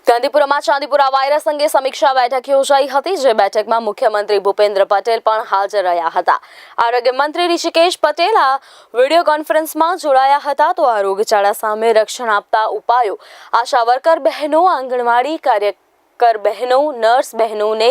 ગાંધીપુરમાં Chandipura virus અંગે સમીક્ષા બેઠક યોજાઈ હતી, જે બેઠકમાં મુખ્યમંત્રી ભૂપેન્દ્ર પટેલ પણ હાજર રહ્યા હતા। આરોગ્ય મંત્રી ઋષિકેશ પટેલ આ વિડીયો કોન્ફરન્સમાં જોડાયા હતા। તો આ રોગચાળા સામે રક્ષણ આપતા ઉપાયો આશા વર્કર બહેનો, આંગણવાડી કાર્યકર બહેનો, નર્સ બહેનોને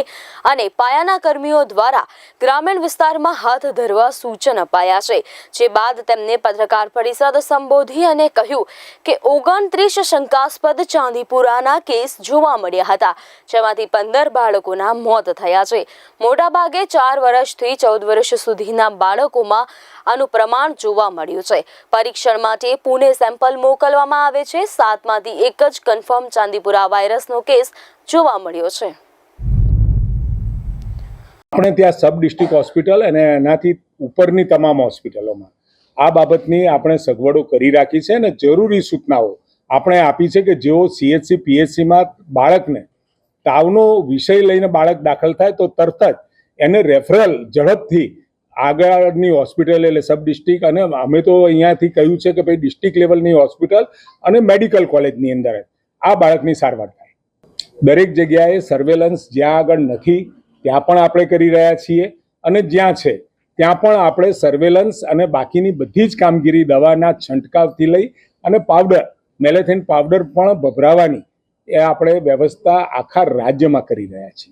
અને પાયાના કર્મીઓ દ્વારા ગ્રામીણ વિસ્તારમાં હાથ ધરવા સૂચન અપાયા છે। જે બાદ તેમને પત્રકાર પરિષદ સંબોધી અને કહ્યું કે 29 શંકાસ્પદ ચાંદીપુરાના કેસ જોવા મળ્યા હતા, જેમાંથી 15 બાળકોના મોત થયા છે। મોટાભાગે 4 વર્ષથી 14 વર્ષ સુધીના બાળકોમાં આનું પ્રમાણ જોવા મળ્યું છે। પરીક્ષણ માટે પુણે સેમ્પલ મોકલવામાં આવે છે। 7માંથી 1 જ કન્ફર્મ ચાંદીપુરા વાયરસનો કેસ જોવા મળ્યો છે। આપણે ત્યાં સબ ડિસ્ટ્રિક્ટ હોસ્પિટલ અને એનાથી ઉપરની તમામ હોસ્પિટલોમાં આ બાબતની આપણે સગવડો કરી રાખી છે અને જરૂરી સૂચનાઓ આપણે આપી છે કે જેઓ CHC PHCમાં બાળકને તાવનો વિષય લઈને બાળક દાખલ થાય તો તરત જ એને રેફરલ ઝડપથી આગળની હોસ્પિટલ એટલે સબ ડિસ્ટ્રિક્ટ, અને અમે તો અહીંયાથી કહ્યું છે કે ભાઈ ડિસ્ટ્રિક્ટ લેવલની હોસ્પિટલ અને મેડિકલ કોલેજની અંદર આ બાળકની સારવાર થાય। દરેક જગ્યાએ સર્વેલન્સ જ્યાં આગળ નથી ત્યાં પણ આપણે કરી રહ્યા છીએ, અને જ્યાં છે ત્યાં પણ આપણે સર્વેલન્સ અને બાકીની બધી જ કામગીરી દવાના છંટકાવથી લઈ અને પાવડર, મેલેથિન પાવડર પણ ભભરાવાની એ આપણે વ્યવસ્થા આખા રાજ્યમાં કરી રહ્યા છીએ।